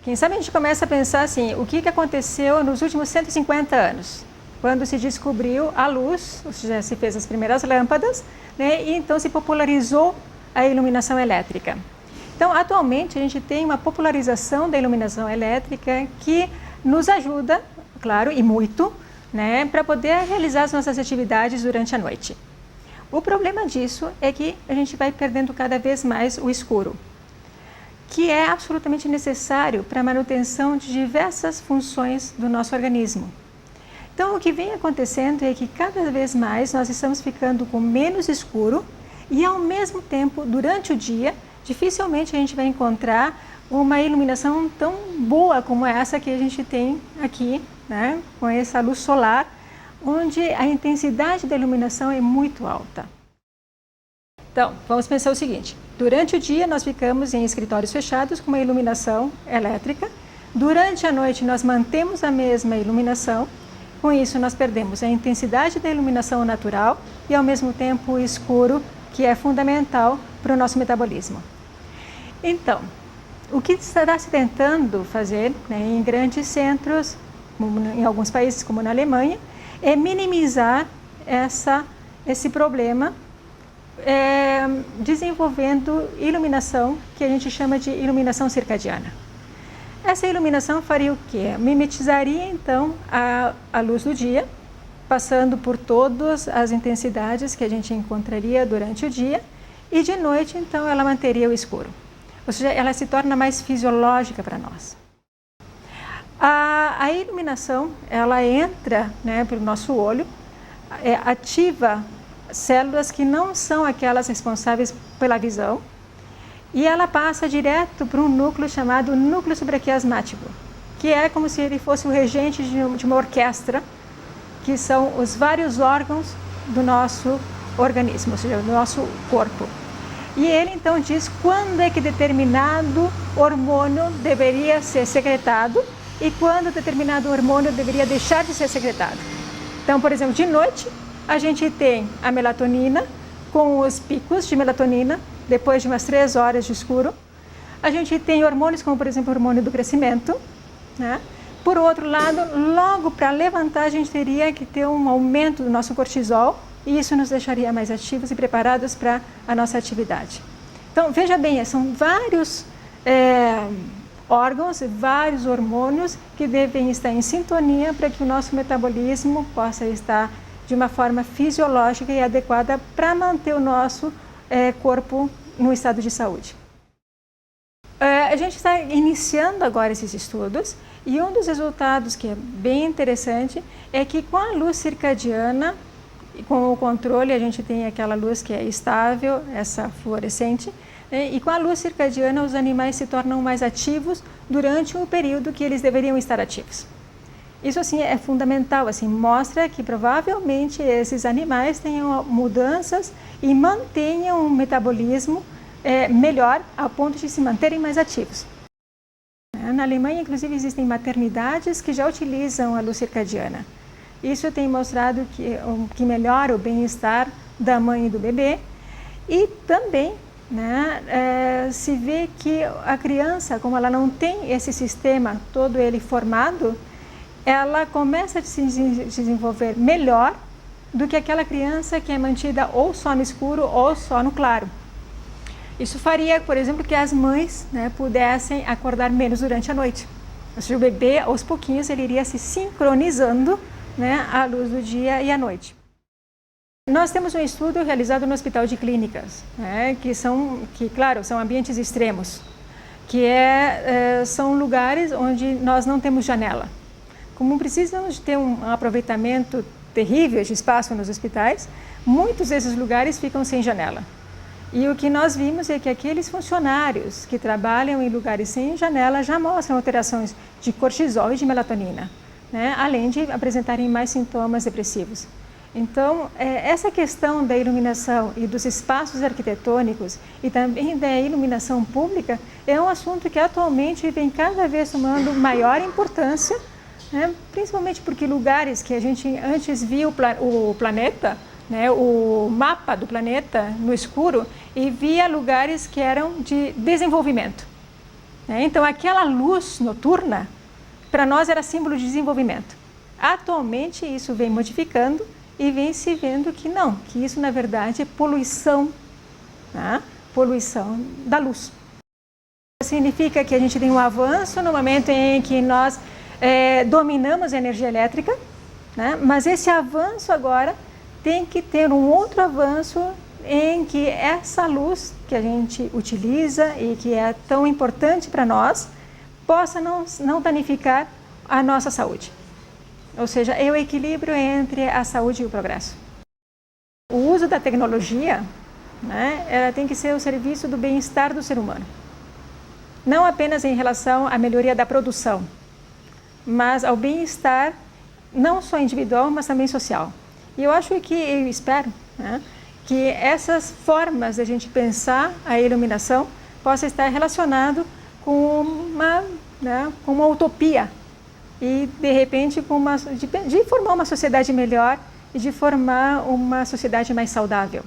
Quem sabe a gente começa a pensar assim, o que aconteceu nos últimos 150 anos? Quando se descobriu a luz, ou seja, se fez as primeiras lâmpadas, né, e então se popularizou a iluminação elétrica. Então, atualmente, a gente tem uma popularização da iluminação elétrica que nos ajuda, claro, e muito, né, para poder realizar as nossas atividades durante a noite. O problema disso é que a gente vai perdendo cada vez mais o escuro, que é absolutamente necessário para a manutenção de diversas funções do nosso organismo. Então, o que vem acontecendo é que cada vez mais nós estamos ficando com menos escuro e, ao mesmo tempo, durante o dia, dificilmente a gente vai encontrar uma iluminação tão boa como essa que a gente tem aqui, né, com essa luz solar, onde a intensidade da iluminação é muito alta. Então, vamos pensar o seguinte, durante o dia nós ficamos em escritórios fechados com uma iluminação elétrica, durante a noite nós mantemos a mesma iluminação, com isso nós perdemos a intensidade da iluminação natural e ao mesmo tempo o escuro, que é fundamental para o nosso metabolismo. Então, o que está se tentando fazer, né, em grandes centros, em alguns países como na Alemanha, é minimizar esse problema, desenvolvendo iluminação que a gente chama de iluminação circadiana. Essa iluminação faria o quê? Mimetizaria então a luz do dia, passando por todas as intensidades que a gente encontraria durante o dia, e de noite então ela manteria o escuro. Ou seja, ela se torna mais fisiológica para nós. A iluminação, ela entra, né, pelo nosso olho, ativa células que não são aquelas responsáveis pela visão, e ela passa direto para um núcleo chamado núcleo supraquiasmático, que é como se ele fosse o regente de uma orquestra, que são os vários órgãos do nosso organismo, ou seja, do nosso corpo. E ele então diz quando é que determinado hormônio deveria ser secretado e quando determinado hormônio deveria deixar de ser secretado. Então, por exemplo, de noite a gente tem a melatonina com os picos de melatonina depois de umas 3 horas de escuro. A gente tem hormônios como, por exemplo, o hormônio do crescimento, né? Por outro lado, logo para levantar a gente teria que ter um aumento do nosso cortisol, e isso nos deixaria mais ativos e preparados para a nossa atividade. Então, veja bem, são vários órgãos, vários hormônios que devem estar em sintonia para que o nosso metabolismo possa estar de uma forma fisiológica e adequada para manter o nosso corpo no estado de saúde. A gente está iniciando agora esses estudos e um dos resultados que é bem interessante é que com a luz circadiana, com o controle, a gente tem aquela luz que é estável, essa fluorescente, né? E com a luz circadiana os animais se tornam mais ativos durante o período que eles deveriam estar ativos. Isso assim é fundamental, assim, mostra que provavelmente esses animais tenham mudanças e mantenham um metabolismo melhor ao ponto de se manterem mais ativos. Na Alemanha, inclusive, existem maternidades que já utilizam a luz circadiana. Isso tem mostrado que melhora o bem-estar da mãe e do bebê. E também, né, se vê que a criança, como ela não tem esse sistema todo ele formado, ela começa a se desenvolver melhor do que aquela criança que é mantida ou só no escuro ou só no claro. Isso faria, por exemplo, que as mães, né, pudessem acordar menos durante a noite. Ou seja, o bebê, aos pouquinhos, ele iria se sincronizando, né, a luz do dia e a noite. Nós temos um estudo realizado no Hospital de Clínicas, né, claro, são ambientes extremos, que são lugares onde nós não temos janela. Como precisamos ter um aproveitamento terrível de espaço nos hospitais, muitos desses lugares ficam sem janela. E o que nós vimos é que aqueles funcionários que trabalham em lugares sem janela já mostram alterações de cortisol e de melatonina, né? Além de apresentarem mais sintomas depressivos. Então, essa questão da iluminação e dos espaços arquitetônicos e também da iluminação pública é um assunto que atualmente vem cada vez tomando maior importância, né? Principalmente porque lugares que a gente antes via o planeta, né, o mapa do planeta no escuro, e via lugares que eram de desenvolvimento. Então, aquela luz noturna, para nós era símbolo de desenvolvimento. Atualmente, isso vem modificando e vem se vendo que não, que isso, na verdade, é poluição, tá? Poluição da luz. Significa que a gente tem um avanço no momento em que nós dominamos a energia elétrica, né? Mas esse avanço agora tem que ter um outro avanço em que essa luz que a gente utiliza e que é tão importante para nós possa não danificar a nossa saúde. Ou seja, é o equilíbrio entre a saúde e o progresso. O uso da tecnologia, né, ela tem que ser o serviço do bem-estar do ser humano. Não apenas em relação à melhoria da produção, mas ao bem-estar não só individual, mas também social. E eu espero, né, que essas formas de a gente pensar a iluminação possa estar relacionado com uma utopia e, de repente, de formar uma sociedade melhor e de formar uma sociedade mais saudável.